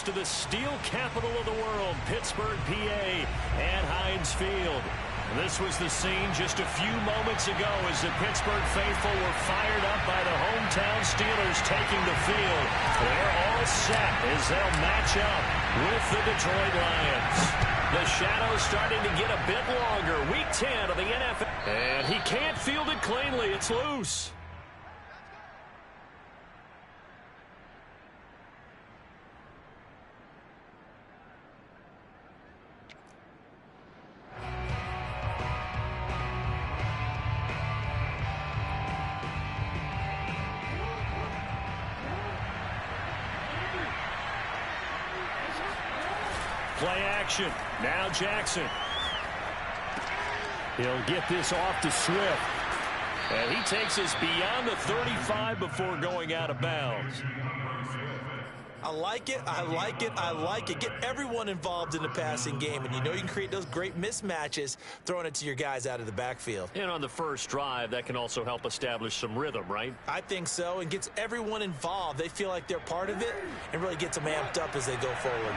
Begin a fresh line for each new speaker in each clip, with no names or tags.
to the steel capital of the world, Pittsburgh, PA, at Heinz Field. This was the scene just a few moments ago as the Pittsburgh faithful were fired up by the hometown Steelers taking the field. They're all set as they'll match up with the Detroit Lions. The shadow's starting to get a bit longer. Week 10 of the NFL. And he can't field it cleanly. It's loose. Play action. Now Jackson. He'll get this off to Swift. And he takes us beyond the 35 before going out of bounds.
I like it. I like it. I like it. Get everyone involved in the passing game. And you know you can create those great mismatches throwing it to your guys out of the backfield.
And on the first drive, that can also help establish some rhythm, right?
I think so. And gets everyone involved. They feel like they're part of it and really gets them amped up as they go forward.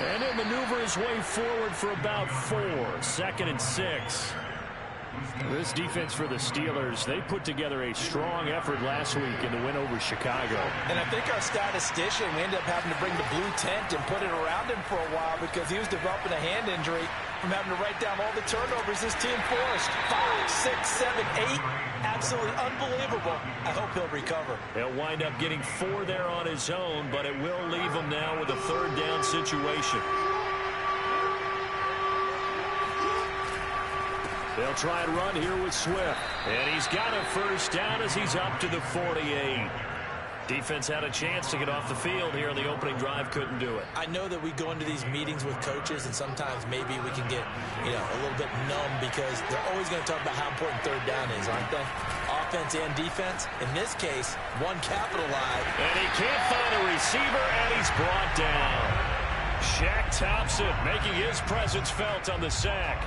And he'll maneuver his way forward for about 4. 2nd and 6. This defense for the Steelers, they put together a strong effort last week in the win over Chicago.
And I think our statistician, we ended up having to bring the blue tent and put it around him for a while because he was developing a hand injury from having to write down all the turnovers this team forced. 5, 6, 7, 8. Absolutely unbelievable. I hope he'll recover.
He'll wind up getting 4 there on his own, but it will leave him now with a 3rd down situation. They'll try and run here with Swift. And he's got a 1st down as he's up to the 48. Defense had a chance to get off the field here in the opening drive, couldn't do it.
I know that we go into these meetings with coaches, and sometimes maybe we can get, a little bit numb because they're always going to talk about how important 3rd down is, aren't they? Offense and defense. In this case, one capitalized.
And he can't find a receiver, and he's brought down. Shaq Thompson making his presence felt on the sack.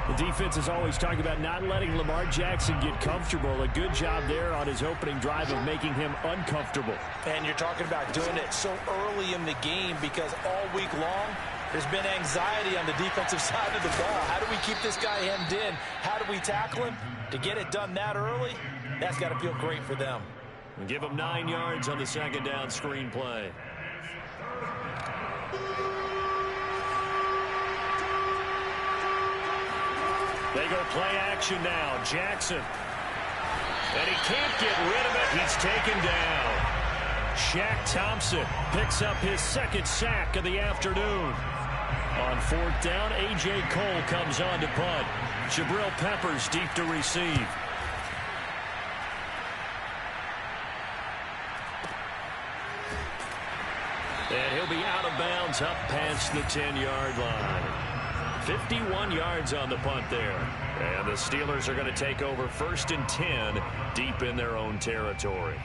The defense is always talking about not letting Lamar Jackson get comfortable. A good job there on his opening drive of making him uncomfortable.
And you're talking about doing it so early in the game because all week long there's been anxiety on the defensive side of the ball. How do we keep this guy hemmed in? How do we tackle him? To get it done that early, that's got to feel great for them.
And give him 9 yards on the 2nd down screen play. They go play action now. Jackson. And he can't get rid of it. He's taken down. Shaq Thompson picks up his 2nd sack of the afternoon. On 4th down, A.J. Cole comes on to punt. Jabril Peppers deep to receive. And he'll be out of bounds up past the 10-yard line. 51 yards on the punt there. And the Steelers are going to take over 1st and 10 deep in their own territory.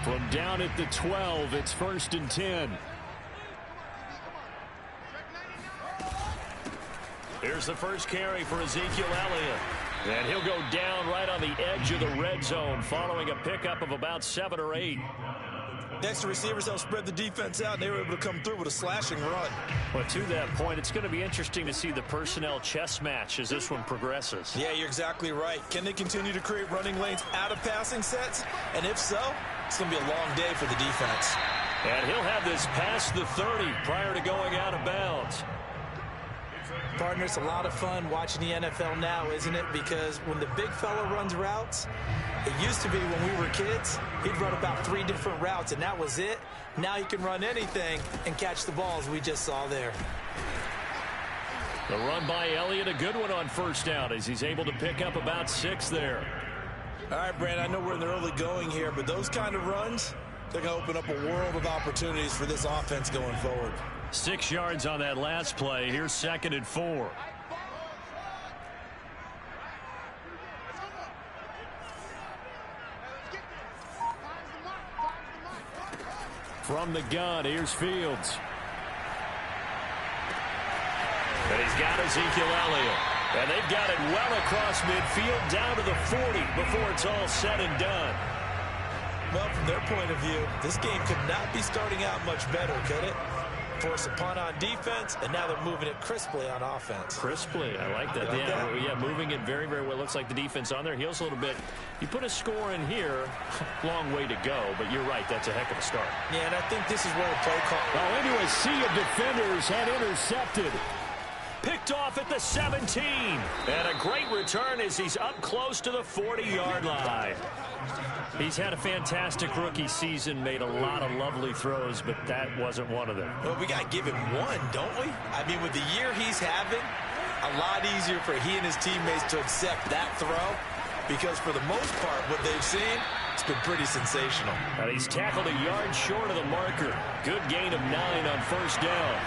From down at the 12, it's 1st and 10. Here's the first carry for Ezekiel Elliott. And he'll go down right on the edge of the red zone following a pickup of about 7 or 8.
Next, the receivers help spread the defense out, and they were able to come through with a slashing run.
Well, to that point, it's going to be interesting to see the personnel chess match as this one progresses.
Yeah, you're exactly right. Can they continue to create running lanes out of passing sets? And if so, it's going to be a long day for the defense.
And he'll have this past the 30 prior to going out of bounds.
Partner, it's a lot of fun watching the NFL now, isn't it? Because when the big fella runs routes, it used to be when we were kids, he'd run about 3 different routes, and that was it. Now he can run anything and catch the balls we just saw there.
The run by Elliott, a good one on 1st down as he's able to pick up about 6 there.
All right, Brand, I know we're in the early going here, but those kind of runs, they're going to open up a world of opportunities for this offense going forward.
6 yards on that last play. Here's 2nd and 4. From the gun, here's Fields. They've got Ezekiel Elliott. And they've got it well across midfield down to the 40 before it's all said and done.
Well, from their point of view, this game could not be starting out much better, could it? Force a punt on defense, and now they're moving it crisply on offense.
Crisply, I like that. Yeah, moving it very, very well. Looks like the defense on their heels a little bit. You put a score in here, long way to go, but you're right, that's a heck of a start.
Yeah, and I think this is where the play call.
Oh, into a sea of defenders and intercepted. Picked off at the 17. And a great return as he's up close to the 40-yard line. He's had a fantastic rookie season, made a lot of lovely throws, but that wasn't one of them.
Well, we got to give him one, don't we? I mean, with the year he's having, a lot easier for he and his teammates to accept that throw because for the most part, what they've seen, it's been pretty sensational.
And he's tackled a yard short of the marker. Good gain of 9 on first down.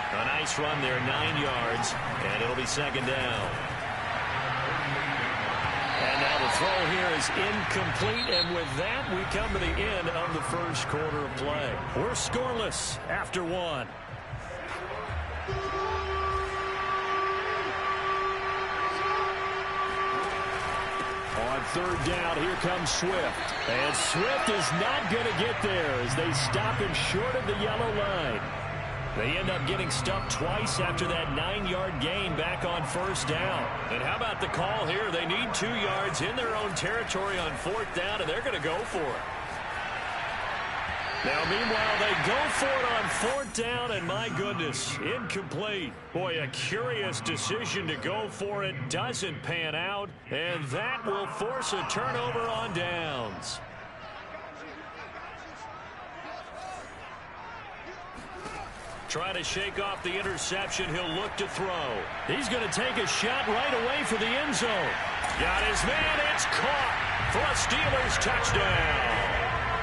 A nice run there, 9 yards, and it'll be second down. And now the throw here is incomplete, and with that, we come to the end of the first quarter of play. We're scoreless after 1. On third down, here comes Swift. And Swift is not going to get there as they stop him short of the yellow line. They end up getting stuffed twice after that 9-yard gain back on first down. And how about the call here? They need 2 yards in their own territory on fourth down, and they're going to go for it. Now, meanwhile, they go for it on fourth down, and my goodness, incomplete. Boy, a curious decision to go for it. Doesn't pan out, and that will force a turnover on downs. Trying to shake off the interception. He'll look to throw. He's going to take a shot right away for the end zone. Got his man. It's caught for a Steelers touchdown.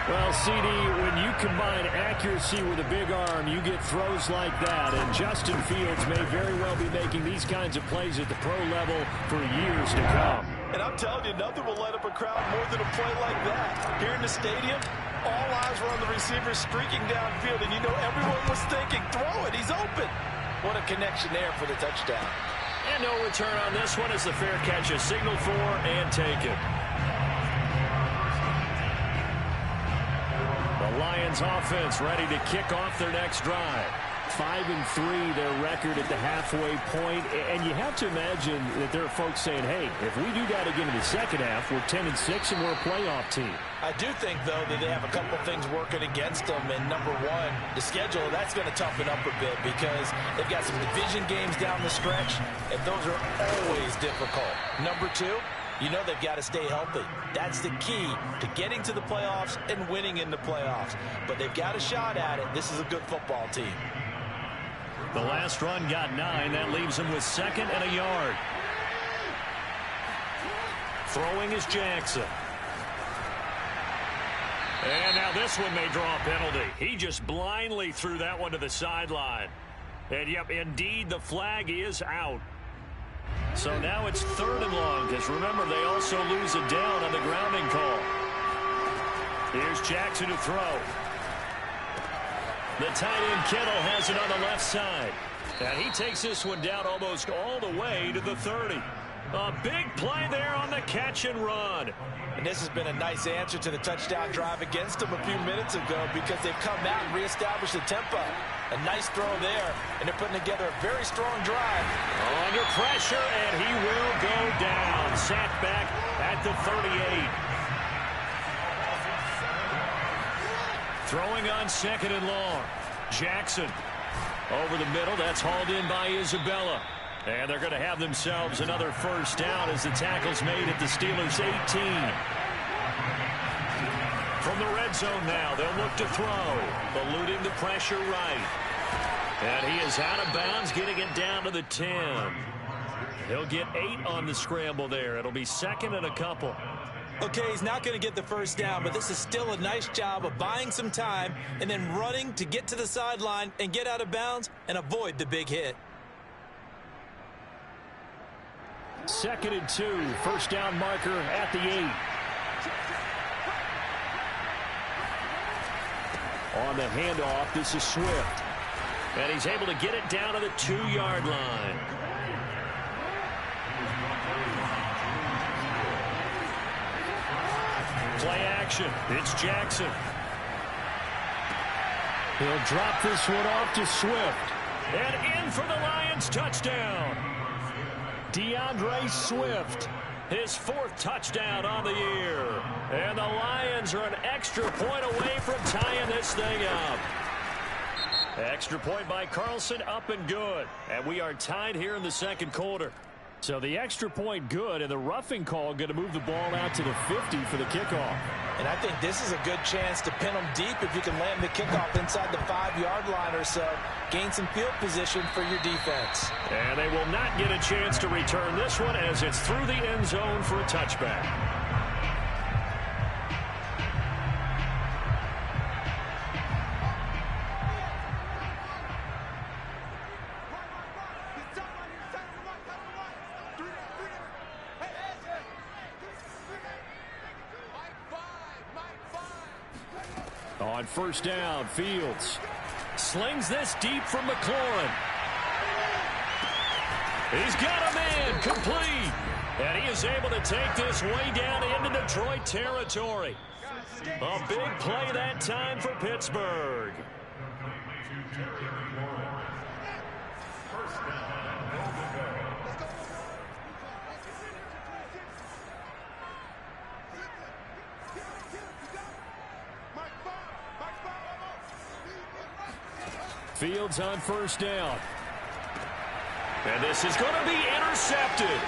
Well, CD, when you combine accuracy with a big arm, you get throws like that. And Justin Fields may very well be making these kinds of plays at the pro level for years to come.
And I'm telling you, nothing will light up a crowd more than a play like that. Here in the stadium, all eyes were on the receiver streaking downfield, and you know everyone was thinking, throw it, he's open. What a connection there for the touchdown.
And no return on this one as the fair catch is signaled for and taken. The Lions offense ready to kick off their next drive. 5-3 their record at the halfway point, and you have to imagine that there are folks saying, hey, if we do that again in the second half, we're 10-6 and we're a playoff team.
I do think, though, that they have a couple things working against them, and number one, the schedule, that's going to toughen up a bit because they've got some division games down the stretch, and those are always difficult. Number two, you know they've got to stay healthy. That's the key to getting to the playoffs and winning in the playoffs. But they've got a shot at it. This is a good football team.
The last run got 9. That leaves him with 2nd and a yard. Throwing is Jackson. And now this one may draw a penalty. He just blindly threw that one to the sideline. And, yep, indeed, the flag is out. So now it's 3rd and long, because remember, they also lose a down on the grounding call. Here's Jackson to throw. The tight end Kittle has it on the left side. And he takes this one down almost all the way to the 30. A big play there on the catch and run.
And this has been a nice answer to the touchdown drive against them a few minutes ago because they've come out and reestablished the tempo. A nice throw there, and they're putting together a very strong drive.
Under pressure, and he will go down. Sacked back at the 38. Throwing on 2nd and long. Jackson over the middle. That's hauled in by Isabella. And they're going to have themselves another first down as the tackle's made at the Steelers' 18. From the red zone now, they'll look to throw. Eluding the pressure right. And he is out of bounds, getting it down to the 10. He'll get 8 on the scramble there. It'll be 2nd and a couple.
Okay, he's not going to get the first down, but this is still a nice job of buying some time and then running to get to the sideline and get out of bounds and avoid the big hit.
2nd and 2, first down marker at the 8. On the handoff, this is Swift. And he's able to get it down to the 2-yard line. Play action. It's Jackson. He'll drop this one off to Swift. And in for the Lions touchdown. DeAndre Swift, his 4th touchdown on the year. And the Lions are an extra point away from tying this thing up. Extra point by Carlson, up and good. And we are tied here in the second quarter. So the extra point good, and the roughing call going to move the ball out to the 50 for the kickoff.
And I think this is a good chance to pin them deep if you can land the kickoff inside the 5-yard line or so. Gain some field position for your defense.
And they will not get a chance to return this one as it's through the end zone for a touchback. On first down, Fields slings this deep from McLaurin. He's got a man complete. And he is able to take this way down into Detroit territory. A big play that time for Pittsburgh. Fields on first down. And this is going to be intercepted.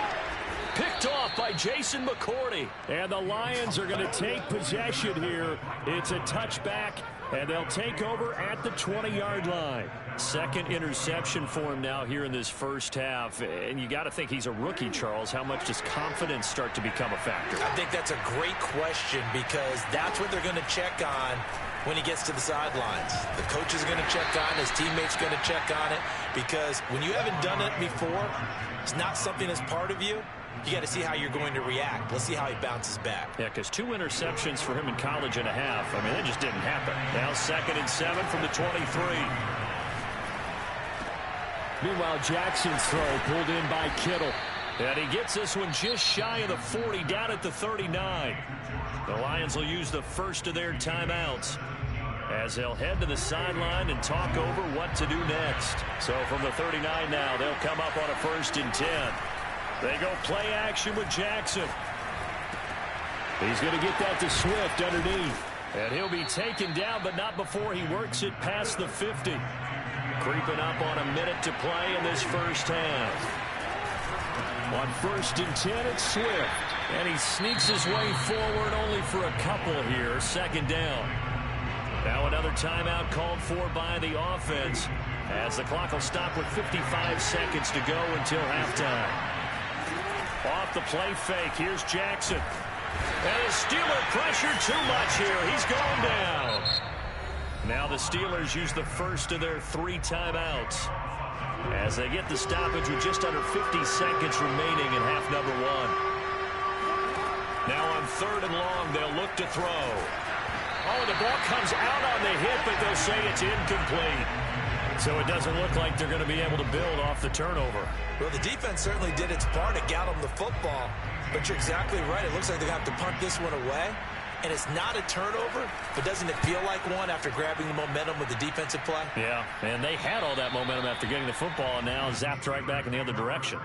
Picked off by Jason McCourty. And the Lions are going to take possession here. It's a touchback, and they'll take over at the 20-yard line. Second interception for him now here in this first half. And you got to think he's a rookie, Charles. How much does confidence start to become a factor?
I think that's a great question because that's what they're going to check on when he gets to the sidelines. The coach is going to check on, his teammates going to check on it, because when you haven't done it before, it's not something that's part of you. You got to see how you're going to react. Let's see how he bounces back.
Yeah, because 2 interceptions for him in college and a half. I mean, that just didn't happen. Now 2nd and 7 from the 23. Meanwhile, Jackson's throw pulled in by Kittle. And he gets this one just shy of the 40, down at the 39. The Lions will use the first of their timeouts as they'll head to the sideline and talk over what to do next. So from the 39 now, they'll come up on a 1st and 10. They go play action with Jackson. He's going to get that to Swift underneath. And he'll be taken down, but not before he works it past the 50. Creeping up on a minute to play in this first half. On 1st and 10, it's Swift. And he sneaks his way forward only for a couple here. 2nd down. Now another timeout called for by the offense as the clock will stop with 55 seconds to go until halftime. Off the play fake, here's Jackson. And the Steeler pressure too much here. He's going down. Now the Steelers use the first of their 3 timeouts as they get the stoppage with just under 50 seconds remaining in half number 1. Now on 3rd and long, they'll look to throw. Oh, the ball comes out on the hit, but they'll say it's incomplete. So it doesn't look like they're going to be able to build off the turnover.
Well, the defense certainly did its part to get them the football. But you're exactly right. It looks like they have to punt this one away. And it's not a turnover, but doesn't it feel like one after grabbing the momentum with the defensive play?
Yeah, and they had all that momentum after getting the football, and now zapped right back in the other direction.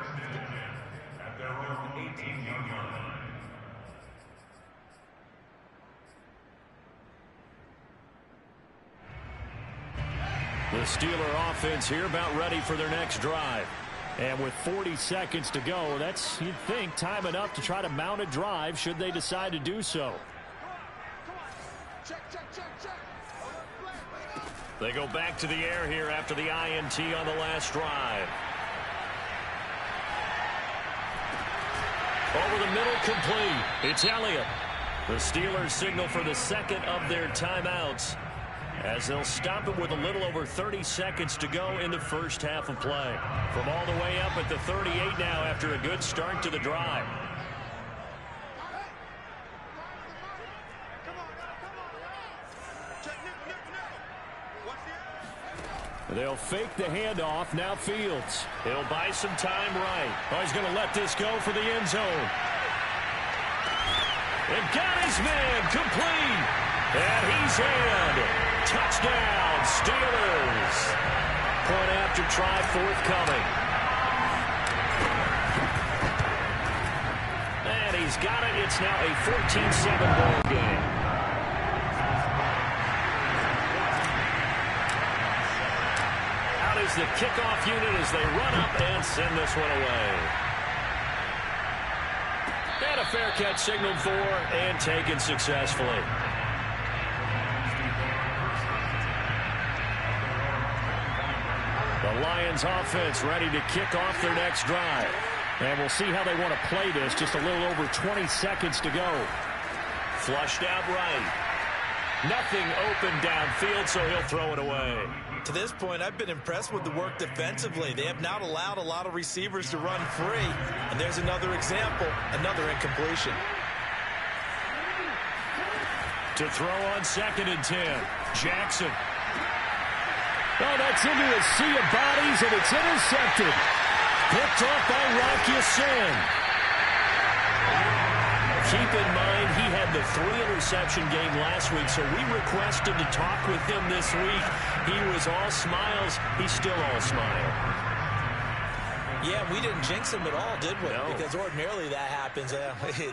The Steeler offense here about ready for their next drive. And with 40 seconds to go, that's, you'd think, time enough to try to mount a drive should they decide to do so. They go back to the air here after the INT on the last drive. Over the middle, complete. It's Elliott. The Steelers signal for the second of their timeouts as they'll stop it with a little over 30 seconds to go in the first half of play. From all the way up at the 38 now after a good start to the drive. They'll fake the handoff. Now Fields. He'll buy some time right. Oh, he's going to let this go for the end zone. And got his man complete. And he's in. Touchdown, Steelers. Point after try forthcoming. And he's got it. It's now a 14-7 ball game. Out is the kickoff unit as they run up and send this one away. And a fair catch signaled for and taken successfully. The Lions offense ready to kick off their next drive. And we'll see how they want to play this. Just a little over 20 seconds to go. Flushed out right. Nothing open downfield, so he'll throw it away.
To this point, I've been impressed with the work defensively. They have not allowed a lot of receivers to run free. And there's another example, another incompletion.
To throw on 2nd and 10. Jackson. Oh, that's into a sea of bodies, and it's intercepted. Picked off by Rocky Sin. Keep in mind, he had the 3-interception game last week, so we requested to talk with him this week. He was all smiles. He's still all smile.
Yeah, we didn't jinx him at all, did we?
No.
Because ordinarily that happens.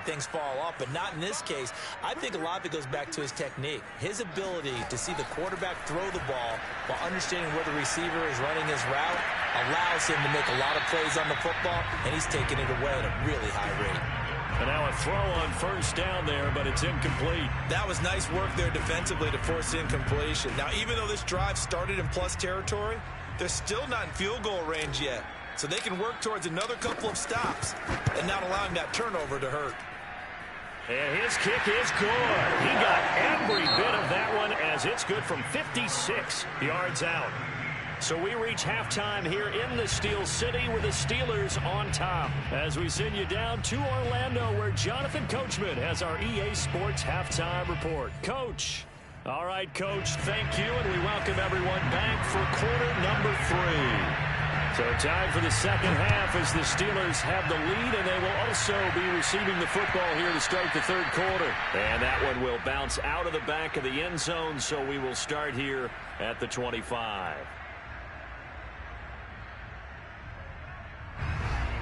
Things fall off, but not in this case. I think a lot of it goes back to his technique. His ability to see the quarterback throw the ball while understanding where the receiver is running his route allows him to make a lot of plays on the football, and he's taking it away at a really high rate.
And now a throw on 1st down there, but it's incomplete.
That was nice work there defensively to force incompletion. Now, even though this drive started in plus territory, they're still not in field goal range yet. So they can work towards another couple of stops and not allowing that turnover to hurt.
And his kick is good. He got every bit of that one as it's good from 56 yards out. So we reach halftime here in the Steel City with the Steelers on top as we send you down to Orlando where Jonathan Coachman has our EA Sports halftime report. Coach. All right, Coach, thank you, and we welcome everyone back for quarter number 3. So time for the second half as the Steelers have the lead, and they will also be receiving the football here to start the 3rd quarter. And that one will bounce out of the back of the end zone, so we will start here at the 25.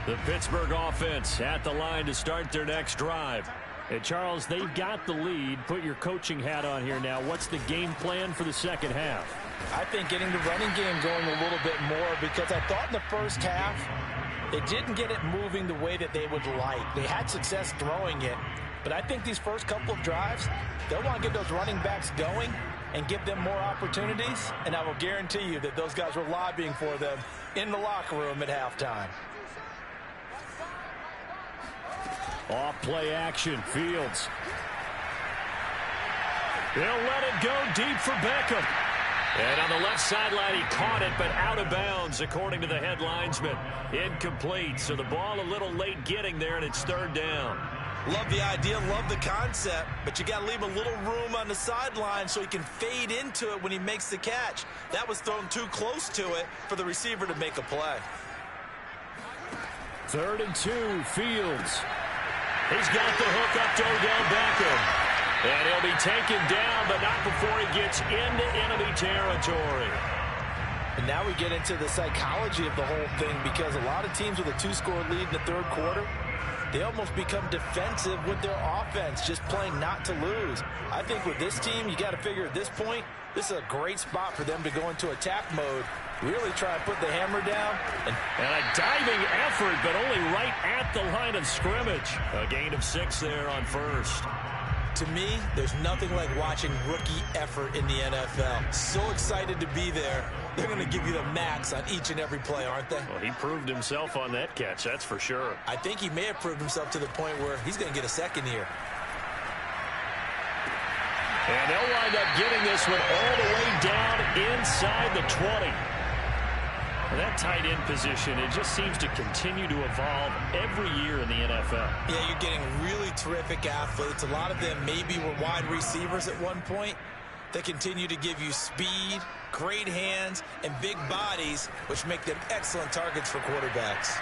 The Pittsburgh offense at the line to start their next drive. And Charles, they've got the lead. Put your coaching hat on here now. What's the game plan for the second half?
I think getting the running game going a little bit more because I thought in the first half they didn't get it moving the way that they would like. They had success throwing it, but I think these first couple of drives, they'll want to get those running backs going and give them more opportunities, and I will guarantee you that those guys were lobbying for them in the locker room at halftime.
Off play action, Fields. They'll let it go deep for Beckham. And on the left sideline, he caught it, but out of bounds, according to the head linesman. Incomplete, so the ball a little late getting there, and it's 3rd down.
Love the idea, love the concept, but you got to leave a little room on the sideline so he can fade into it when he makes the catch. That was thrown too close to it for the receiver to make a play.
3rd and 2, Fields. He's got the hook up to Odell Beckham. And he'll be taken down, but not before he gets into enemy territory.
And now we get into the psychology of the whole thing because a lot of teams with a 2-score lead in the 3rd quarter, they almost become defensive with their offense, just playing not to lose. I think with this team, you got to figure at this point, this is a great spot for them to go into attack mode, really try and put the hammer down. And
a diving effort, but only right at the line of scrimmage. A gain of 6 there on 1st.
To me, there's nothing like watching rookie effort in the NFL. So excited to be there. They're going to give you the max on each and every play, aren't they?
Well, he proved himself on that catch, that's for sure.
I think he may have proved himself to the point where he's going to get a second here.
And they'll wind up getting this one all the way down inside the 20. That tight end position, it just seems to continue to evolve every year in the NFL.
Yeah, you're getting really terrific athletes. A lot of them maybe were wide receivers at one point. They continue to give you speed, great hands, and big bodies, which make them excellent targets for quarterbacks.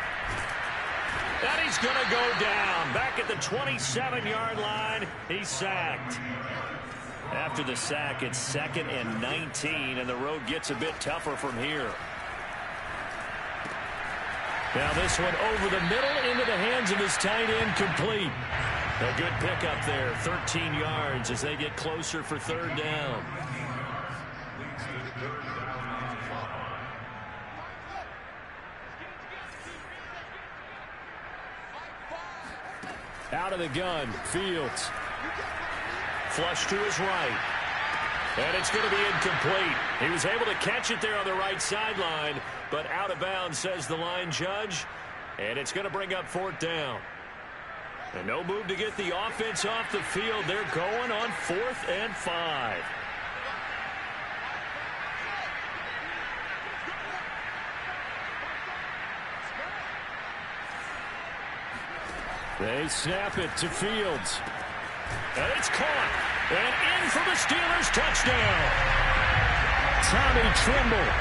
And he's going to go down. Back at the 27-yard line, he's sacked. After the sack, it's 2nd and 19, and the road gets a bit tougher from here. Now this one over the middle into the hands of his tight end, complete. A good pickup there, 13 yards as they get closer for 3rd down. Out of the gun, Fields. Flush to his right. And it's going to be incomplete. He was able to catch it there on the right sideline, but out of bounds, says the line judge. And it's going to bring up 4th down. And no move to get the offense off the field. They're going on 4th and 5. They snap it to Fields. And it's caught. And in for the Steelers, touchdown. Tommy Tremble,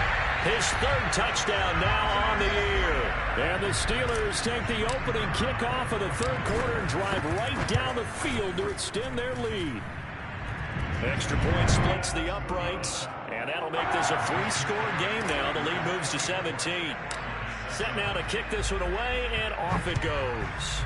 his 3rd touchdown now on the year. And the Steelers take the opening kickoff of the 3rd quarter and drive right down the field to extend their lead. Extra point splits the uprights, and that'll make this a 3-score game now. The lead moves to 17. Set now to kick this one away, and off it goes.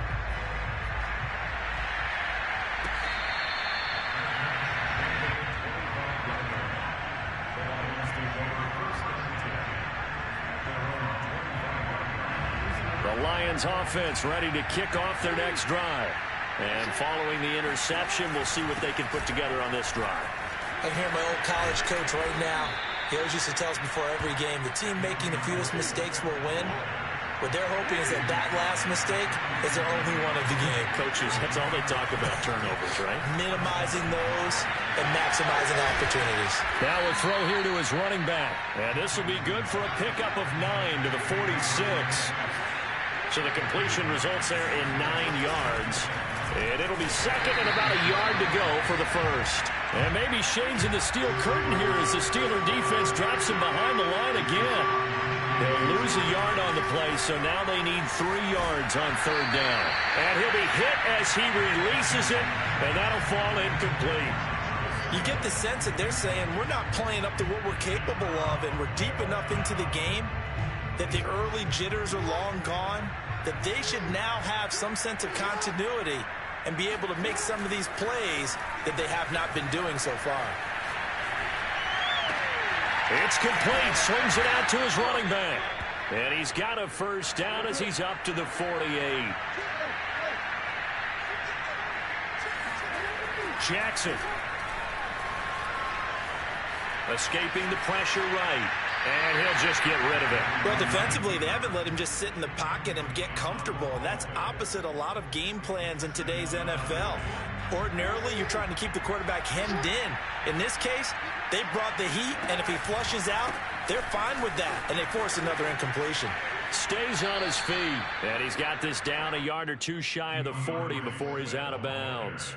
The Lions offense ready to kick off their next drive. And following the interception, we'll see what they can put together on this drive.
I hear my old college coach right now. He always used to tell us before every game, the team making the fewest mistakes will win. What they're hoping is that last mistake is their only one of the game.
Coaches, that's all they talk about, turnovers, right?
Minimizing those and maximizing opportunities.
Now a throw here to his running back. And this will be good for a pickup of 9 to the 46. So the completion results there in 9 yards. And it'll be 2nd and about a yard to go for the 1st. And maybe shades in the steel curtain here as the Steeler defense drops him behind the line again. They'll lose a yard on the play, so now they need 3 yards on 3rd down. And he'll be hit as he releases it, and that'll fall incomplete.
You get the sense that they're saying we're not playing up to what we're capable of, and we're deep enough into the game that the early jitters are long gone, that they should now have some sense of continuity and be able to make some of these plays that they have not been doing so far.
It's complete. Swings it out to his running back. And he's got a 1st down as he's up to the 48. Jackson. Escaping the pressure right. And he'll just get rid of it.
Well, defensively, they haven't let him just sit in the pocket and get comfortable. And that's opposite a lot of game plans in today's NFL. Ordinarily, you're trying to keep the quarterback hemmed in. In this case, they brought the heat, and if he flushes out, they're fine with that, and they force another incompletion.
Stays on his feet, and he's got this down a yard or 2 shy of the 40 before he's out of bounds.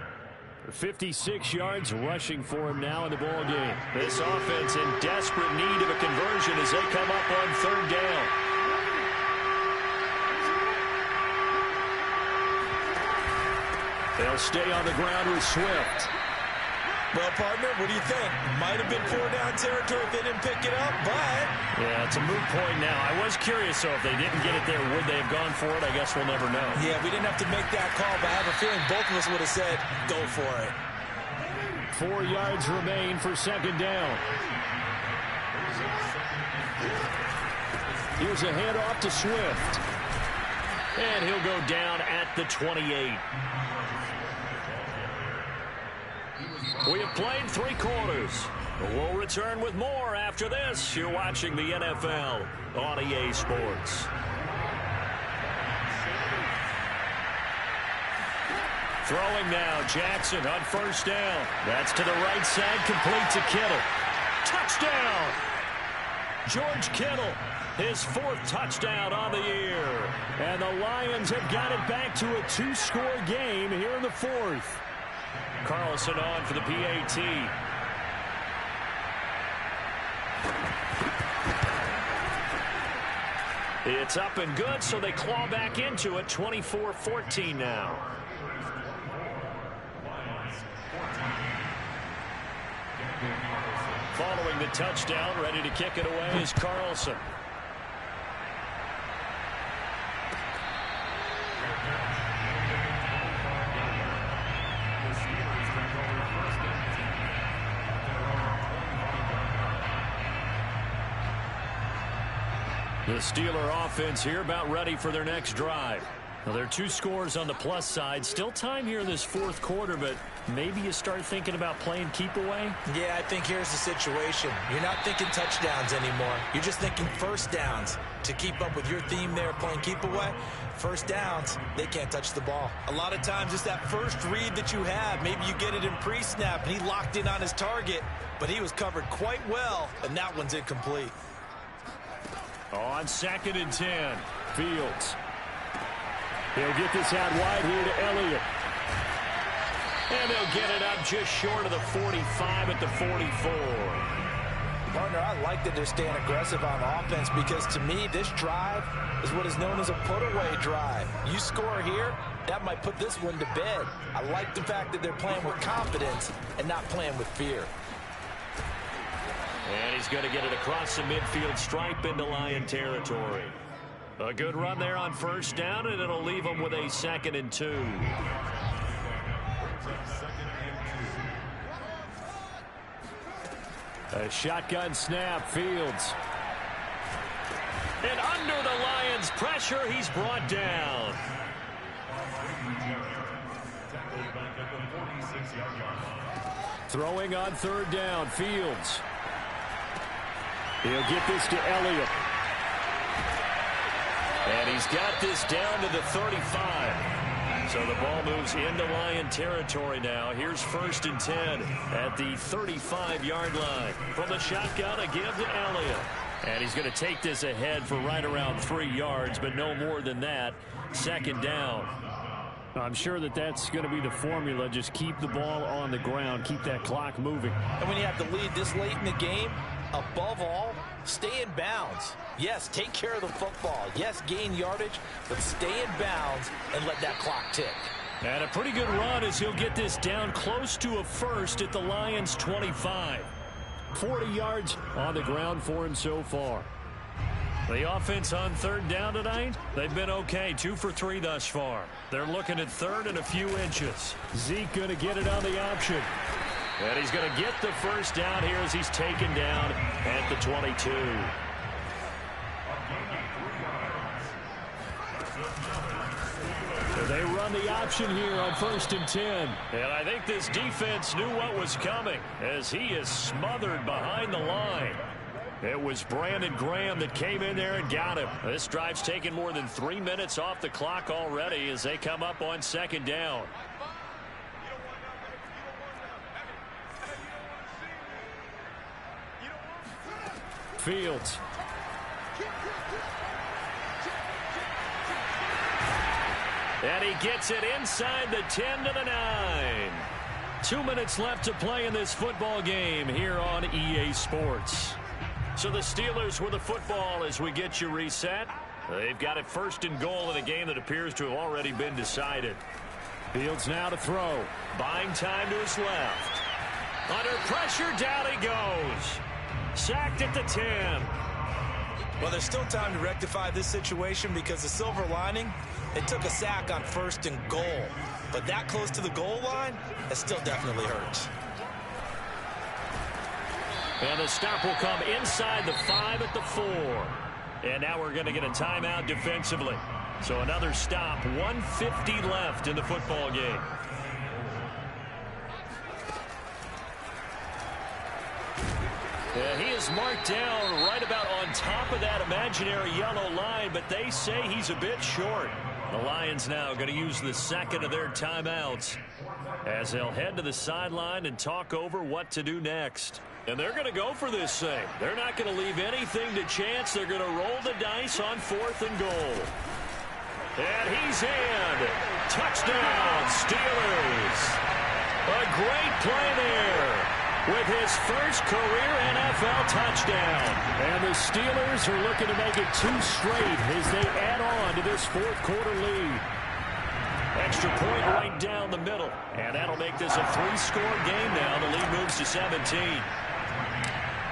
56 yards rushing for him now in the ball game. This offense in desperate need of a conversion as they come up on 3rd down. They'll stay on the ground with Swift.
Well, partner, what do you think? Might have been 4-down territory if they didn't pick it up, but...
Yeah, it's a moot point now. I was curious, though, if they didn't get it there, would they have gone for it? I guess we'll never know.
Yeah, we didn't have to make that call, but I have a feeling both of us would have said, go for it.
4 yards remain for 2nd down. Here's a handoff to Swift. And he'll go down at the 28. We have played 3 quarters. We'll return with more after this. You're watching the NFL on EA Sports. Throwing now, Jackson on 1st down. That's to the right side, complete to Kittle. Touchdown! George Kittle, his 4th touchdown on the year. And the Lions have got it back to a 2-score game here in the 4th. Carlson on for the PAT. It's up and good, so they claw back into it, 24-14 now. Following the touchdown, ready to kick it away is Carlson. The Steeler offense here about ready for their next drive. Well, there are 2 scores on the plus side. Still time here in this fourth quarter, but maybe you start thinking about playing keep away?
Yeah, I think here's the situation. You're not thinking touchdowns anymore. You're just thinking first downs. To keep up with your theme there, playing keep away, first downs, they can't touch the ball. A lot of times it's that first read that you have. Maybe you get it in pre-snap, and he locked in on his target, but he was covered quite well, and that one's incomplete.
On 2nd and 10, Fields. He'll get this out wide here to Elliott. And they'll get it up just short of the 45 at the 44.
Partner, I like that they're staying aggressive on offense because, to me, this drive is what is known as a put-away drive. You score here, that might put this one to bed. I like the fact that they're playing with confidence and not playing with fear.
And he's going to get it across the midfield stripe into Lion territory. A good run there on first down, and it'll leave them with a 2nd and 2. A shotgun snap, Fields. And under the Lions' pressure, he's brought down. Throwing on 3rd down, Fields. He'll get this to Elliott. And he's got this down to the 35. So the ball moves into Lion territory now. Here's 1st and 10 at the 35-yard line. From the shotgun, a give to Elliott. And he's going to take this ahead for right around 3 yards, but no more than that. 2nd down. I'm sure that that's going to be the formula. Just keep the ball on the ground. Keep that clock moving.
And when you have the lead this late in the game, above all, stay in bounds. Yes, take care of the football. Yes, gain yardage, but stay in bounds and let that clock tick.
And a pretty good run as he'll get this down close to a first at the Lions' 25. 40 yards on the ground for him so far. The offense on 3rd down tonight, they've been okay. 2 for 3 thus far. They're looking at 3rd and a few inches. Zeke going to get it on the option. And he's going to get the first down here as he's taken down at the 22. So they run the option here on 1st and 10. And I think this defense knew what was coming as he is smothered behind the line. It was Brandon Graham that came in there and got him. This drive's taken more than 3 minutes off the clock already as they come up on 2nd down. Fields. And he gets it inside the 10 to the 9. 2 minutes left to play in this football game here on EA Sports. So the Steelers with the football as we get you reset. They've got it 1st and goal in a game that appears to have already been decided. Fields now to throw. Buying time to his left. Under pressure, down he goes. Sacked at the 10.
Well, there's still time to rectify this situation because the silver lining, it took a sack on 1st and goal. But that close to the goal line, that still definitely hurts.
And the stop will come inside the 5 at the 4. And now we're going to get a timeout defensively. So another stop, 1:50 left in the football game. He is marked down right about on top of that imaginary yellow line, but they say he's a bit short. The Lions now going to use the 2nd of their timeouts as they'll head to the sideline and talk over what to do next. And they're going to go for this thing. They're not going to leave anything to chance. They're going to roll the dice on 4th and goal. And he's in. Touchdown, Steelers. A great play there. with his first career NFL touchdown. And the Steelers are looking to make it 2 straight as they add on to this fourth-quarter lead. Extra point right down the middle. And that'll make this a 3-score game now. The lead moves to 17.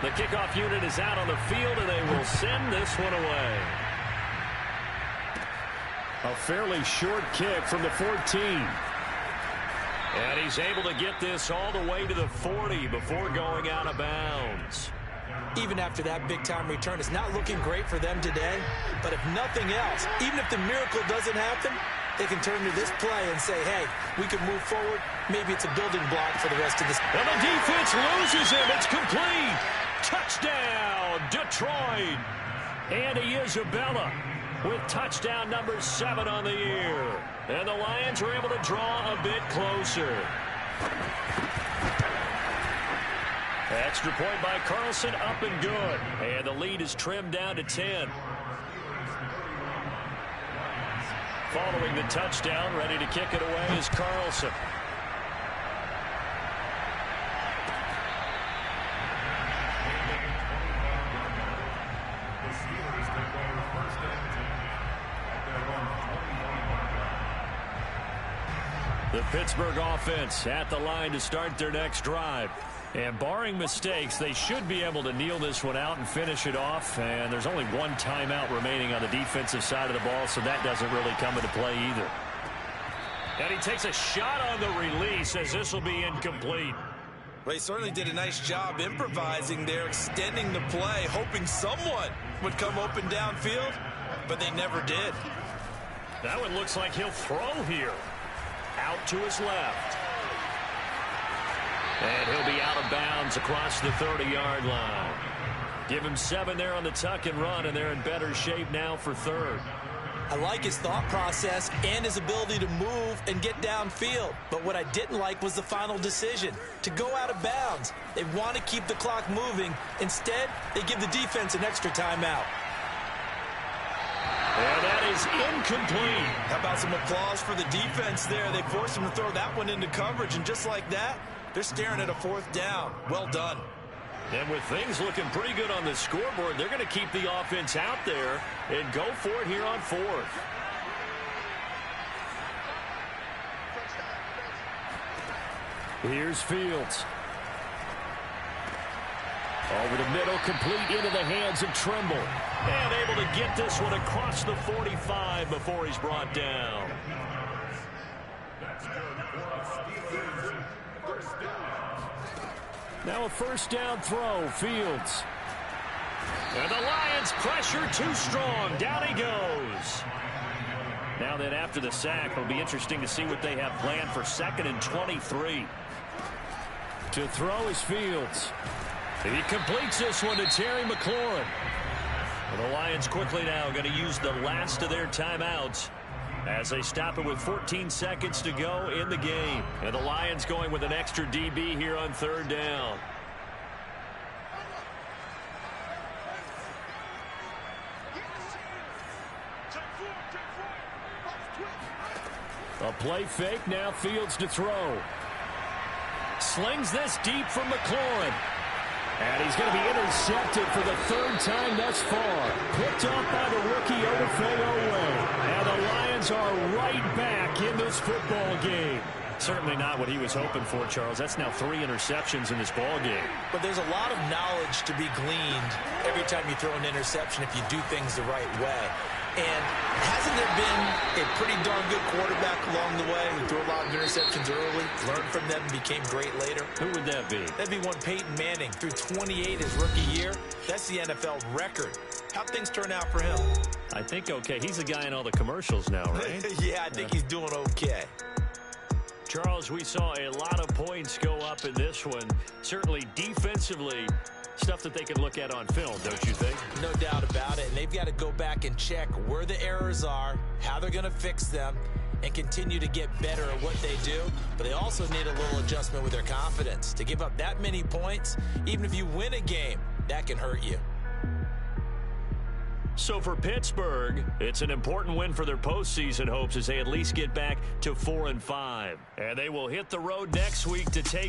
The kickoff unit is out on the field, and they will send this one away. A fairly short kick from the 14. And he's able to get this all the way to the 40 before going out of bounds.
Even after that big-time return, it's not looking great for them today. But if nothing else, even if the miracle doesn't happen, they can turn to this play and say, hey, we can move forward. Maybe it's a building block for the rest of this.
And the defense loses him. It's complete. Touchdown, Detroit. Andy Isabella with touchdown number 7 on the year. And the Lions are able to draw a bit closer. Extra point by Carlson, up and good. And the lead is trimmed down to 10. Following the touchdown, ready to kick it away is Carlson. The Pittsburgh offense at the line to start their next drive. And barring mistakes, they should be able to kneel this one out and finish it off. And there's only one timeout remaining on the defensive side of the ball, so that doesn't really come into play either. And he takes a shot on the release as this will be incomplete.
Well, he certainly did a nice job improvising there, extending the play, hoping someone would come open downfield, but they never did.
That one looks like he'll throw here. Out to his left. And he'll be out of bounds across the 30-yard line. Give him 7 there on the tuck and run, and they're in better shape now for third.
I like his thought process and his ability to move and get downfield. But what I didn't like was the final decision, to go out of bounds. They want to keep the clock moving. Instead, they give the defense an extra timeout.
And that is incomplete.
How about some applause for the defense there? They forced him to throw that one into coverage, and just like that, they're staring at a 4th down. Well done.
And with things looking pretty good on the scoreboard, they're going to keep the offense out there and go for it here on 4th. Here's Fields. Over the middle, complete into the hands of Trimble. And able to get this one across the 45 before he's brought down. Now a first down throw, Fields. And the Lions pressure too strong. Down he goes. Now then after the sack, it'll be interesting to see what they have planned for 2nd and 23. To throw is Fields. He completes this one to Terry McLaurin. And the Lions quickly now going to use the last of their timeouts as they stop it with 14 seconds to go in the game. And the Lions going with an extra DB here on 3rd down. A play fake, now Fields to throw. Slings this deep from McLaurin. And he's going to be intercepted for the 3rd time thus far. Picked off by the rookie Odafe Oweh. And the Lions are right back in this football game. Certainly not what he was hoping for, Charles. That's now 3 interceptions in this ball game.
But there's a lot of knowledge to be gleaned every time you throw an interception if you do things the right way. And hasn't there been a pretty darn good quarterback along the way who threw a lot of interceptions early, learned from them, and became great later?
Who would that be?
That'd be one Peyton Manning. Threw 28 his rookie year. That's the NFL record. How'd things turn out for him?
I think okay. He's the guy in all the commercials now, right?
Yeah, I think he's doing okay.
Charles, we saw a lot of points go up in this one. Certainly defensively, stuff that they can look at on film, don't you think?
No doubt about it. And they've got to go back and check where the errors are, how they're going to fix them, and continue to get better at what they do. But they also need a little adjustment with their confidence. To give up that many points, even if you win a game, that can hurt you.
So for Pittsburgh, it's an important win for their postseason hopes as they at least get back to 4-5. And they will hit the road next week to take